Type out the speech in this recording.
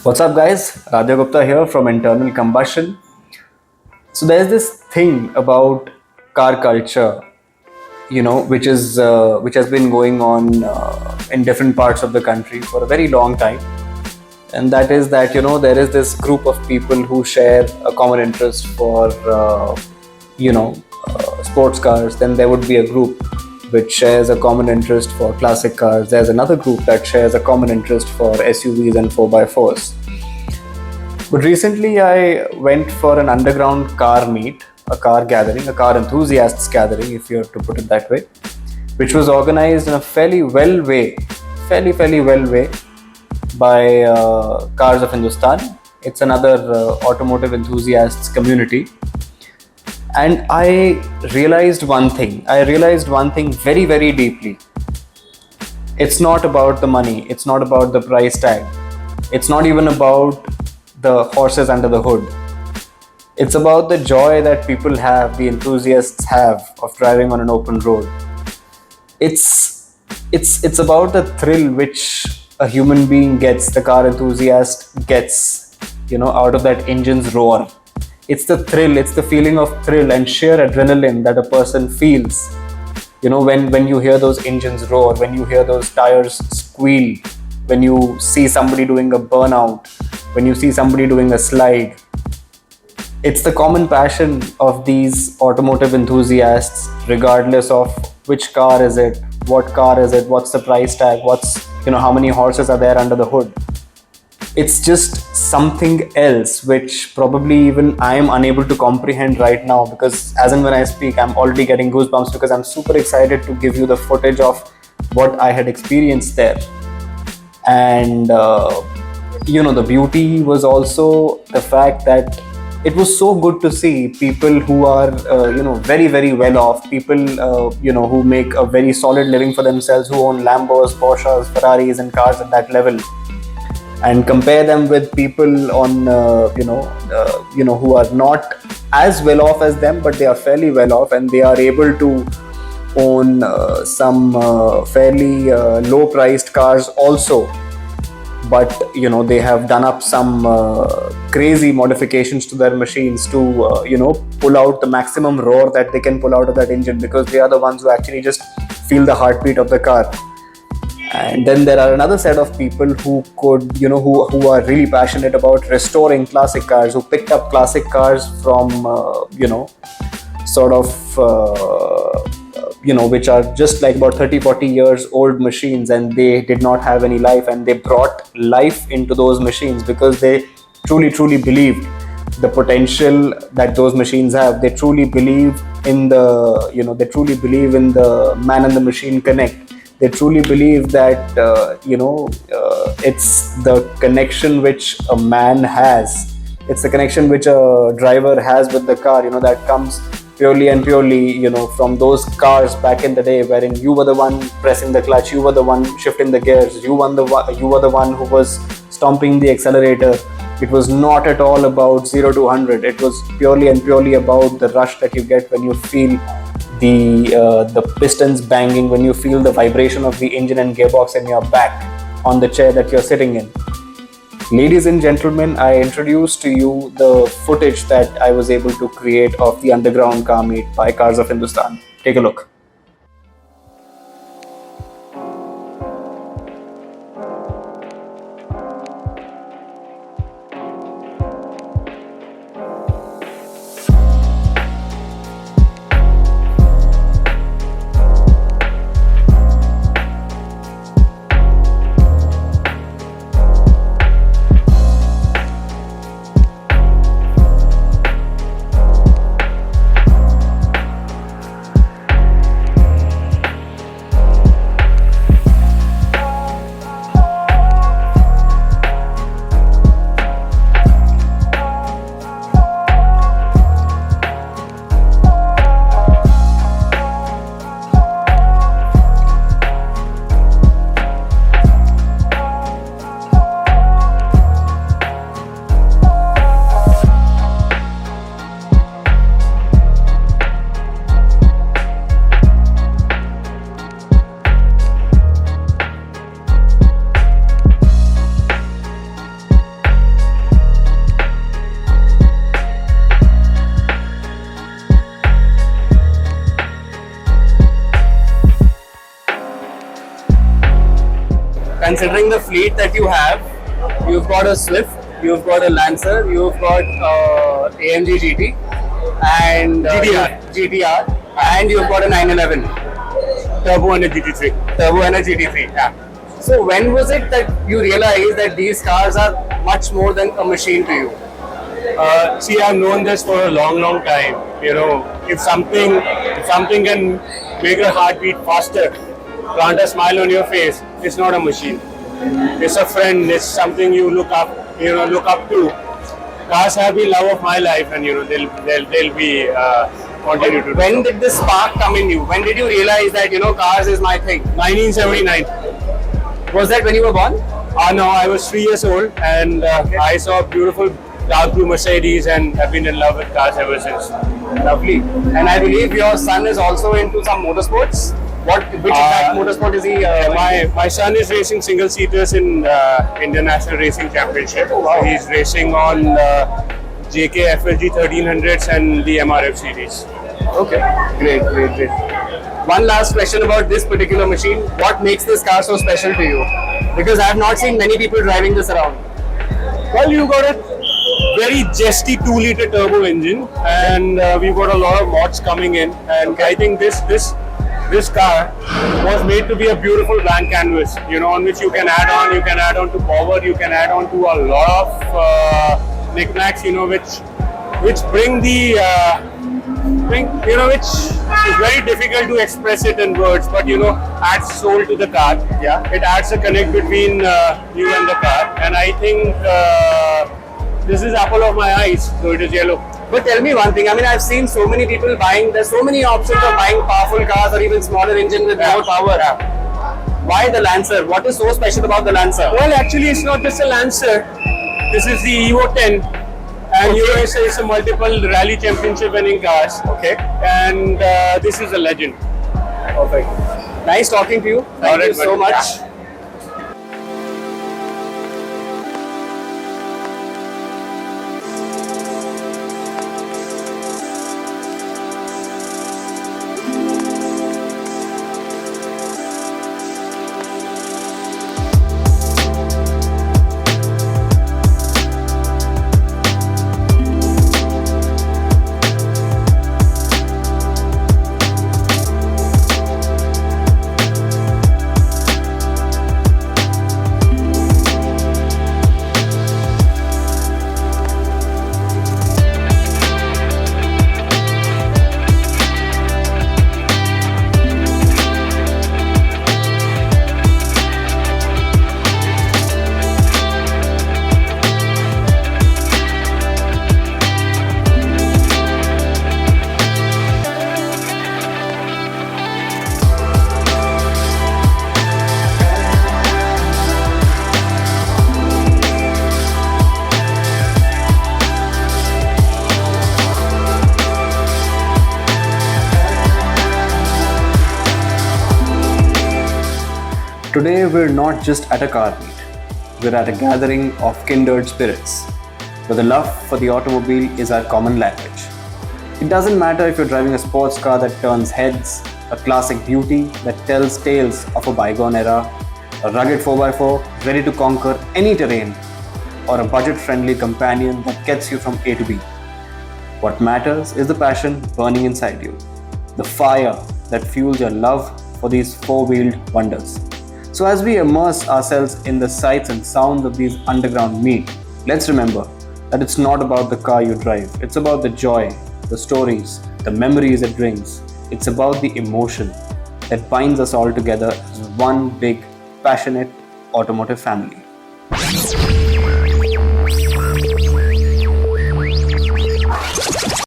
What's up, guys? Radha Gupta here from Internal Combustion. So there's this thing about car culture, which has been going on in different parts of the country for a very long time, and that is that there is this group of people who share a common interest for sports cars. Then there would be a group which shares a common interest for classic cars. There's another group that shares a common interest for SUVs and 4x4s. But recently, I went for an underground car meet, a car gathering, a car enthusiasts gathering, if you're to put it that way, which was organized in a fairly well way by Cars of Hindustan. It's another automotive enthusiasts community. And I realized one thing. I realized one thing very, very deeply. It's not about the money. It's not about the price tag. It's not even about the horses under the hood. It's about the joy that people have, the enthusiasts have, of driving on an open road. It's about the thrill which a human being gets, the car enthusiast gets, out of that engine's roar. It's the thrill, it's the feeling of thrill and sheer adrenaline that a person feels, when you hear those engines roar, when you hear those tires squeal, when you see somebody doing a burnout, when you see somebody doing a slide. It's the common passion of these automotive enthusiasts, regardless of which car is it, what car is it, what's the price tag, how many horses are there under the hood. It's just something else which probably even I am unable to comprehend right now, because as and when I speak, I'm already getting goosebumps because I'm super excited to give you the footage of what I had experienced there. And the beauty was also the fact that it was so good to see people who are very, very well off, people who make a very solid living for themselves, who own Lambos, Porsches, Ferraris and cars at that level, and compare them with people on who are not as well off as them, but they are fairly well off and they are able to own some fairly low priced cars also. But they have done up some crazy modifications to their machines to pull out the maximum roar that they can pull out of that engine, because they are the ones who actually just feel the heartbeat of the car. And then there are another set of people who could who are really passionate about restoring classic cars, who picked up classic cars from which are just like about 30-40 years old machines, and they did not have any life, and they brought life into those machines because they truly believed the potential that those machines have. They truly believe in they truly believe in the man and the machine connect. They truly believe that it's the connection which a man has, it's the connection which a driver has with the car, that comes purely from those cars back in the day, wherein you were the one pressing the clutch, you were the one shifting the gears, you were the one who was stomping the accelerator. It was not at all about 0 to 100. It was purely about the rush that you get when you feel the pistons banging, when you feel the vibration of the engine and gearbox in your back on the chair that you're sitting in. Ladies and gentlemen, I introduce to you the footage that I was able to create of the underground car meet by Cars of Hindustan. Take a look. considering the fleet that you have, you've got a Swift, you've got a Lancer, you've got AMG GT, and GTR, and you've got a 911 Turbo and a GT3. Turbo and a GT3. Yeah. So when was it that you realized that these cars are much more than a machine to you? See, I've known this for a long time. You know, if something can make your heart beat faster, plant a smile on your face, it's not a machine. It's a friend. It's something you look up to. Cars have been love of my life, and they'll be continue to. When did this spark come in you? When did you realize that cars is my thing? 1979. Was that when you were born? No, I was 3 years old, and I saw a beautiful dark blue Mercedes, and have been in love with cars ever since. Lovely. And I believe your son is also into some motorsports. Which exact motorsport is he? My son is racing single seaters in International Racing Championship. Oh, wow. He's racing on JK FLG 1300s and the MRF series. Okay, great. One last question about this particular machine. What makes this car so special to you? Because I have not seen many people driving this around. Well, you got a very zesty 2-liter turbo engine, and we've got a lot of mods coming in. And I think this car was made to be a beautiful blank canvas, on which you can add on. You can add on to power. You can add on to a lot of knickknacks, which bring the which is very difficult to express it in words, but adds soul to the car. Yeah. It adds a connect between you and the car, and I think this is apple of my eyes, so it is yellow. But tell me one thing, I've seen so many people there's so many options of buying powerful cars or even smaller engine with more power. Why the Lancer? What is so special about the Lancer? Well, actually, it's not just a Lancer. This is the Evo 10. And it's a multiple rally championship winning cars. Okay. And this is a legend. Perfect. Nice talking to you. Thank you so much. Yeah. Today we're not just at a car meet, we're at a gathering of kindred spirits, where the love for the automobile is our common language. It doesn't matter if you're driving a sports car that turns heads, a classic beauty that tells tales of a bygone era, a rugged 4x4 ready to conquer any terrain, or a budget-friendly companion that gets you from A to B. What matters is the passion burning inside you, the fire that fuels your love for these four-wheeled wonders. So as we immerse ourselves in the sights and sounds of these underground meet, let's remember that it's not about the car you drive, it's about the joy, the stories, the memories it brings. It's about the emotion that binds us all together as one big, passionate automotive family.